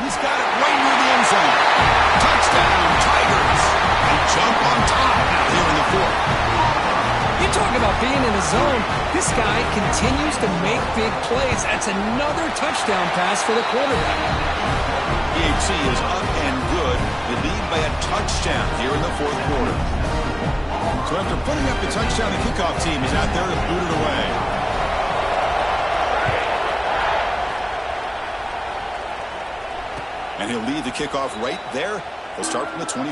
He's got it right near the end zone. Touchdown, Tigers. They jump on top now here in the 4th. You talk about being in the zone. This guy continues to make big plays. That's another touchdown pass for the quarterback. PAT is up and good. They lead by a touchdown here in the 4th quarter. So after putting up the touchdown, the kickoff team is out there to boot it away. And he'll lead the kickoff right there. They'll start from the 25.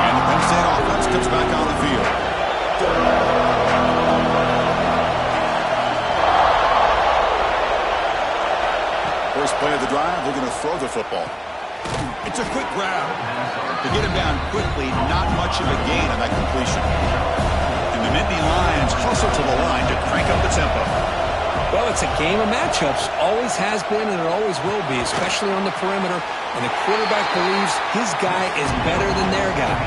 And the Penn State offense comes back on the field. football. It's a quick grab. To get him down quickly, not much of a gain on that completion. And the Nittany Lions hustle to the line to crank up the tempo. Well, it's a game of matchups. Always has been and it always will be, especially on the perimeter. And the quarterback believes his guy is better than their guy.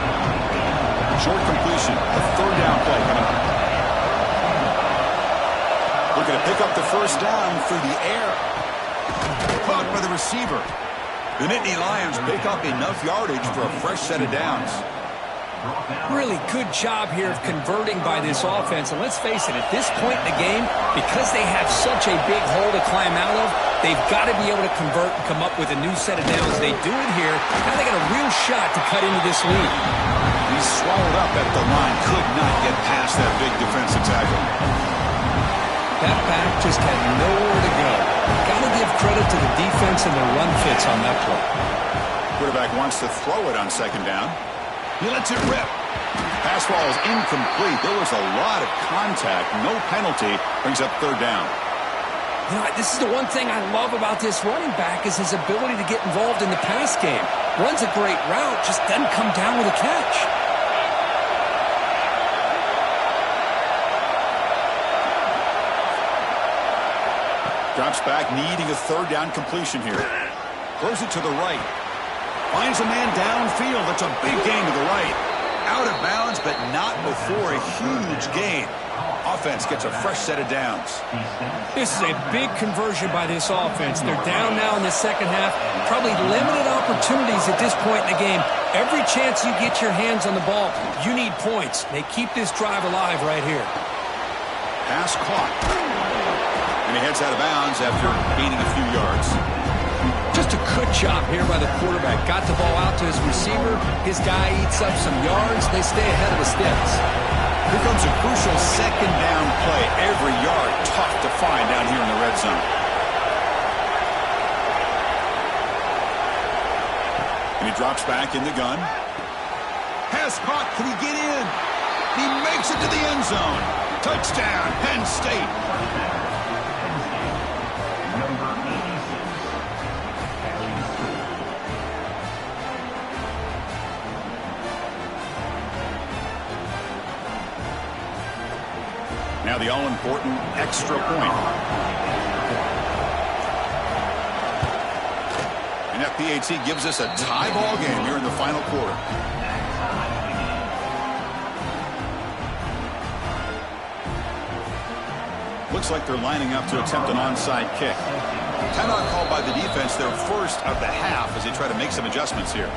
Short completion, a third down play coming up. Looking to pick up the first down through the air. Caught by the receiver. The Nittany Lions pick up enough yardage for a fresh set of downs. Really good job here of converting by this offense. And let's face it, at this point in the game, because they have such a big hole to climb out of, they've got to be able to convert and come up with a new set of downs. They do it here. Now they got a real shot to cut into this lead. He's swallowed up at the line. Could not get past that big defensive tackle. That back just had nowhere to go. Got to give credit to the defense and the run fits on that play. Quarterback wants to throw it on second down. He lets it rip. Pass ball is incomplete. There was a lot of contact. No penalty. Brings up third down. You know, this is the one thing I love about this running back is his ability to get involved in the pass game. Runs a great route, just doesn't come down with a catch. Drops back, needing a third down completion here. Throws it to the right. Finds a man downfield. That's a big gain to the right. Out of bounds, but not before a huge gain. Offense gets a fresh set of downs. This is a big conversion by this offense. They're down now in the second half. Probably limited opportunities at this point in the game. Every chance you get your hands on the ball, you need points. They keep this drive alive right here. Pass caught. And he heads out of bounds after gaining a few yards. Just a good job here by the quarterback. Got the ball out to his receiver. His guy eats up some yards. They stay ahead of the sticks. Here comes a crucial second down play. Every yard tough to find down here in the red zone. And he drops back in the gun. Pass caught. Can he get in? He makes it to the end zone. Touchdown, Penn State. Now the all-important extra point. And that PAT gives us a tie ball game here in the final quarter. Looks like they're lining up to attempt an onside kick. Timeout called by the defense, their first of the half as they try to make some adjustments here.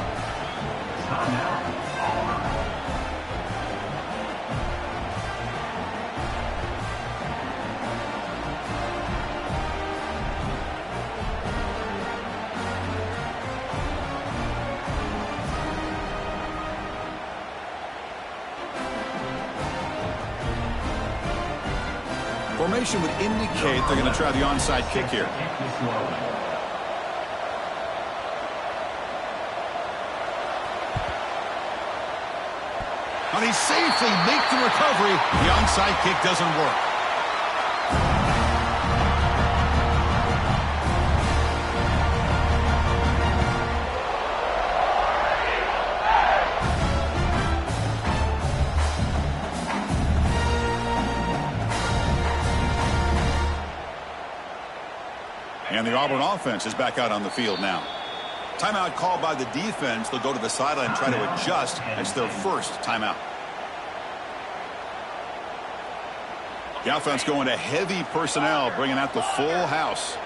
Formation would indicate they're going to try the onside kick here. And they safely make the recovery. The onside kick doesn't work. And the Auburn offense is back out on the field now. Timeout called by the defense. They'll go to the sideline and try to adjust. It's their first timeout. The offense going to heavy personnel, bringing out the full house.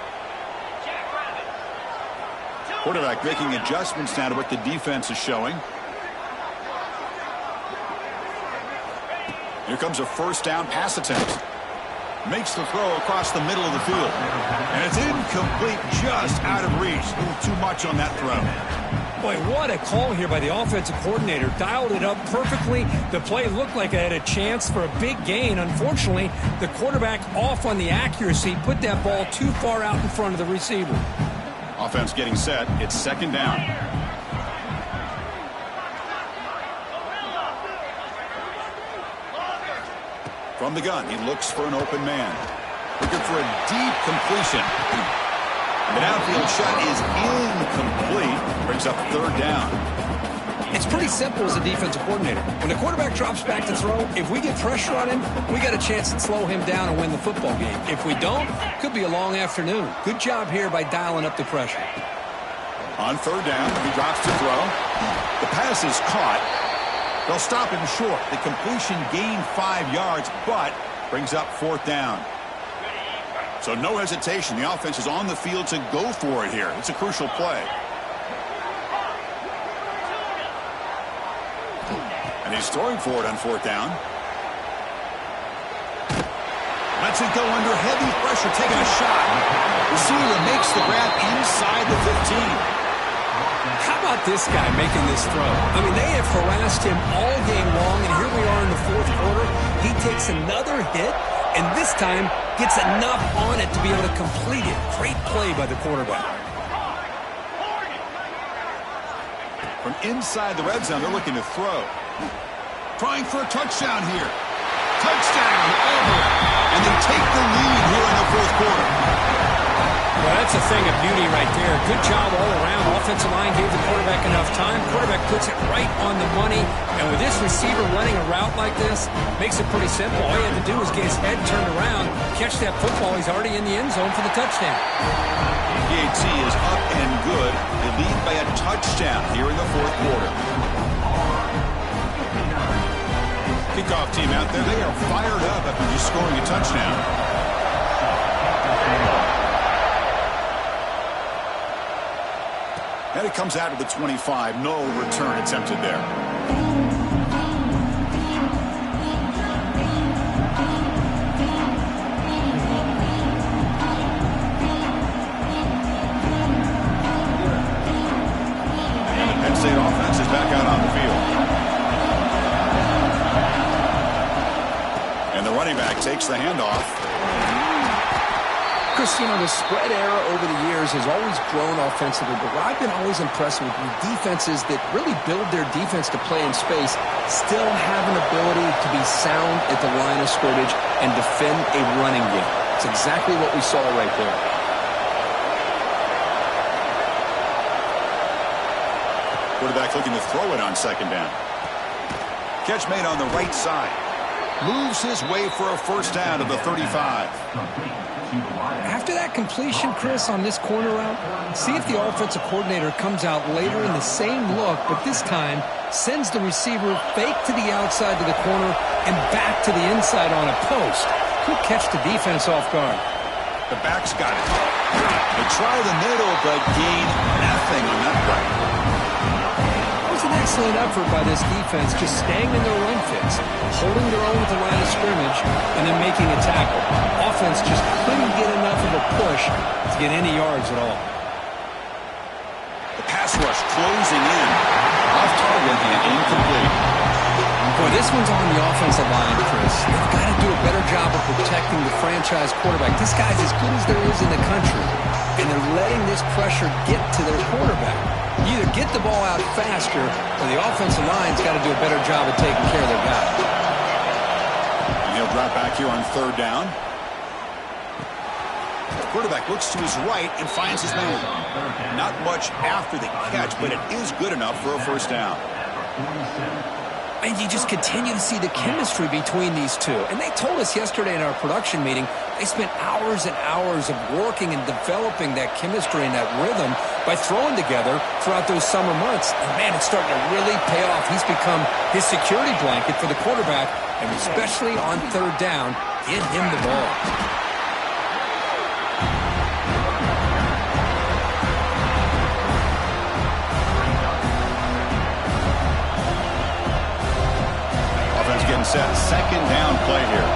Quarterback making adjustments now to what the defense is showing. Here comes a first down pass attempt. Makes the throw across the middle of the field. And it's incomplete, just out of reach. A little too much on that throw. Boy, what a call here by the offensive coordinator. Dialed it up perfectly. The play looked like it had a chance for a big gain. Unfortunately, the quarterback off on the accuracy, put that ball too far out in front of the receiver. Offense getting set. It's second down. From the gun, he looks for an open man. Looking for a deep completion. The downfield shot is incomplete. Brings up third down. It's pretty simple as a defensive coordinator. When the quarterback drops back to throw, if we get pressure on him, we got a chance to slow him down and win the football game. If we don't, could be a long afternoon. Good job here by dialing up the pressure. On third down, he drops to throw. The pass is caught. They'll stop him short. The completion gained 5 yards, but brings up fourth down. So no hesitation. The offense is on the field to go for it here. It's a crucial play. And he's throwing for it on fourth down. Lets it go under heavy pressure, taking a shot. Receiver makes the grab inside the 15. How about this guy making this throw? I mean, they have harassed him all game long, and here we are in the fourth quarter. He takes another hit, and this time gets enough on it to be able to complete it. Great play by the quarterback. From inside the red zone, they're looking to throw. Trying for a touchdown here. Touchdown over. And they take the lead here in the fourth quarter. Well, that's a thing of beauty right there. Good job all around. Offensive line gave the quarterback enough time. Quarterback puts it right on the money. And with this receiver running a route like this, makes it pretty simple. All you have to do is get his head turned around, catch that football. He's already in the end zone for the touchdown. PAT is up and good. They lead by a touchdown here in the fourth quarter. Kickoff team out there, they are fired up after just scoring a touchdown. And it comes out of the 25. No return attempted there. And the Penn State offense is back out on the field. And the running back takes the handoff. Chris, you know, the spread era over the years has always grown offensively, but what I've been always impressed with defenses that really build their defense to play in space still have an ability to be sound at the line of scrimmage and defend a running game. It's exactly what we saw right there. Quarterback looking to throw it on second down. Catch made on the right side. Moves his way for a first down to the 35. After that completion, Chris, on this corner route, see if the offensive coordinator comes out later in the same look, but this time sends the receiver fake to the outside to the corner and back to the inside on a post. Could catch the defense off guard. The back's got it. They try the middle, but gain nothing on that play. That was an excellent effort by this defense, just staying in their run fits, holding their own at the line of scrimmage, and then making a tackle. Offense just couldn't get enough of a push to get any yards at all. The pass rush closing in. Off target and incomplete. Boy, this one's on the offensive line, Chris. They've got to do a better job of protecting the franchise quarterback. This guy's as good as there is in the country, and they're letting this pressure get to their quarterback. You either get the ball out faster, or the offensive line's got to do a better job of taking care of their guy. And he'll drop back here on third down. The quarterback looks to his right and finds his man. Not much after the catch, but it is good enough for a first down. And you just continue to see the chemistry between these two. And they told us yesterday in our production meeting, they spent hours and hours of working and developing that chemistry and that rhythm by throwing together throughout those summer months. And man, it's starting to really pay off. He's become his security blanket for the quarterback, and especially on third down, get him the ball. Getting set. Second down play here.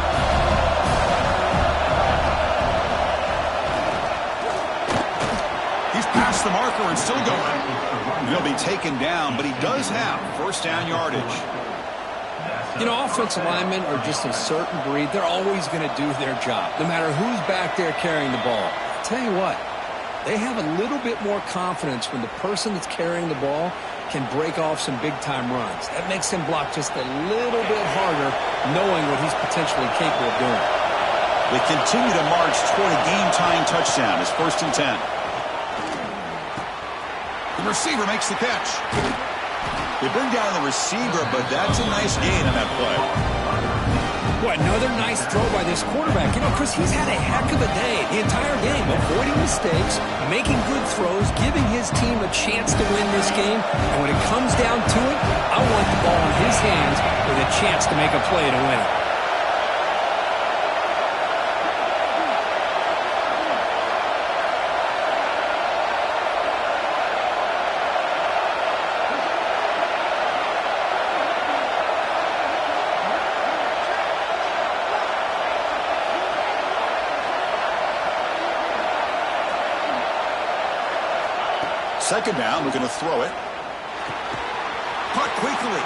He's past the marker and still going. He'll be taken down, but he does have first down yardage. You know, offensive linemen are just a certain breed. They're always going to do their job, no matter who's back there carrying the ball. I'll tell you what, they have a little bit more confidence when the person that's carrying the ball can break off some big-time runs. That makes him block just a little bit harder, knowing what he's potentially capable of doing. They continue to march toward a game-tying touchdown. It's 1st and 10. The receiver makes the catch. They bring down the receiver, but that's a nice gain on that play. What, another nice throw by this quarterback. You know, Chris, he's had a heck of a day the entire game, avoiding mistakes, making good throws, giving his team a chance to win this game. And when it comes down to it, I want the ball in his hands with a chance to make a play to win it. Second down, we're going to throw it. Caught quickly.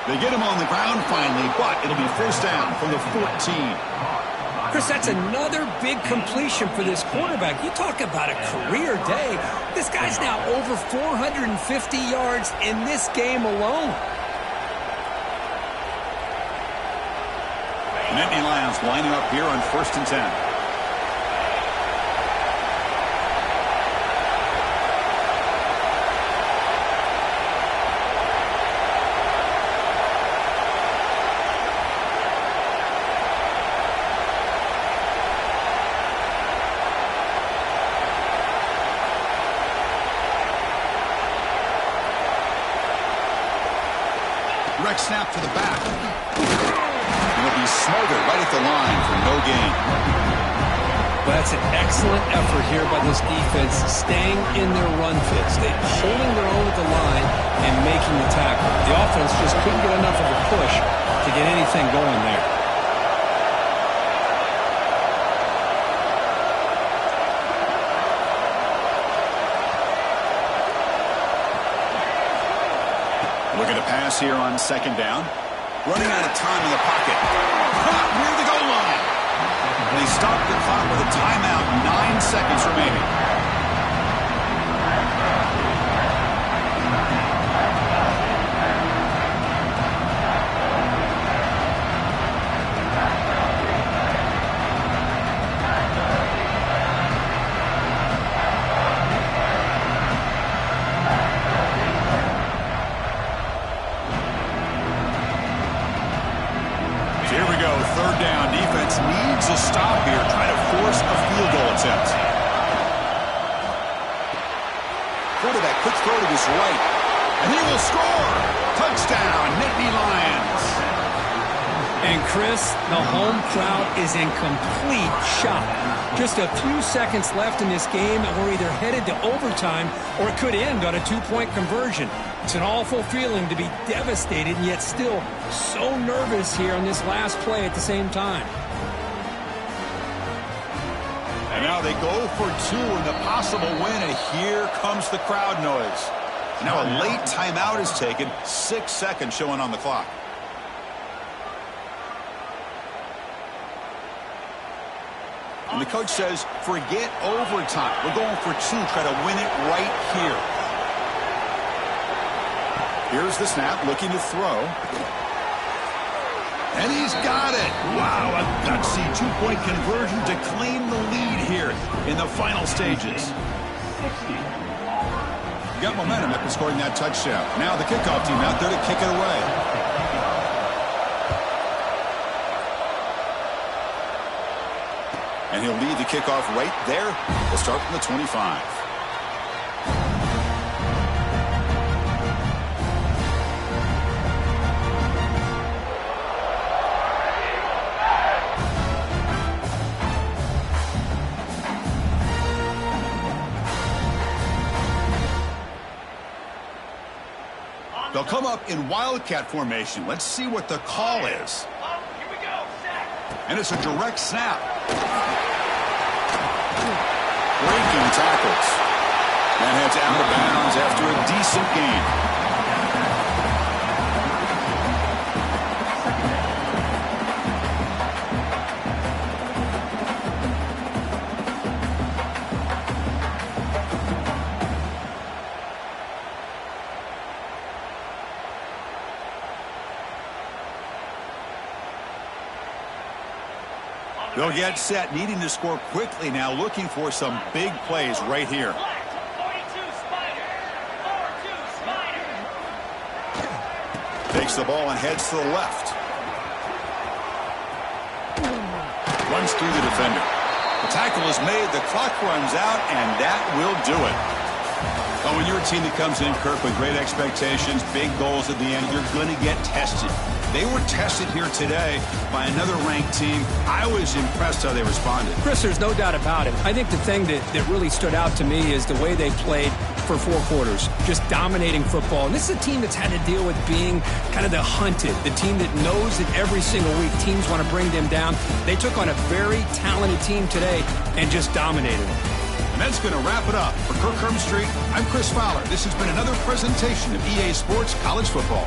They get him on the ground finally, but it'll be first down from the 14. Chris, that's another big completion for this quarterback. You talk about a career day. This guy's now over 450 yards in this game alone. Nittany Lions lining up here on 1st and 10. Snap to the back. And it'll be smothered right at the line for no gain. But that's an excellent effort here by this defense, staying in their run fits. They're holding their own at the line and making the tackle. The offense just couldn't get enough of a push to get anything going there. Looking to pass here on 2nd down. Running out of time in the pocket. Caught near the goal line. And they stop the clock with a timeout. 9 seconds remaining. Needs a stop here, trying to force a field goal attempt. Quarterback, quick throw to his right, and he will score. Touchdown, Nittany Lions. And Chris, the home crowd is in complete shock. Just a few seconds left in this game, and we're either headed to overtime or it could end on a 2-point conversion. It's an awful feeling to be devastated and yet still so nervous here on this last play at the same time. And now they go for 2 in the possible win, and here comes the crowd noise. Now a late timeout is taken, 6 seconds showing on the clock. And the coach says, forget overtime. We're going for 2, try to win it right here. Here's the snap, looking to throw. And he's got it. Wow, a gutsy 2-point conversion to claim the lead here in the final stages. You got momentum after scoring that touchdown. Now the kickoff team out there to kick it away. And he'll lead the kickoff right there. We'll start from the 25. They'll come up in Wildcat formation. Let's see what the call is. Here we go. And it's a direct snap. Breaking tackles. That heads out of bounds after a decent gain. They'll get set, needing to score quickly now, looking for some big plays right here. takes the ball and heads to the left. Runs through the defender. The tackle is made, the clock runs out, and that will do it. But when you're a team that comes in, Kirk, with great expectations, big goals at the end, you're going to get tested. They were tested here today by another ranked team. I was impressed how they responded. Chris, there's no doubt about it. I think the thing that really stood out to me is the way they played for 4 quarters, just dominating football. And this is a team that's had to deal with being kind of the hunted, the team that knows that every single week teams want to bring them down. They took on a very talented team today and just dominated them. And that's going to wrap it up. For Kirk Street, I'm Chris Fowler. This has been another presentation of EA Sports College Football.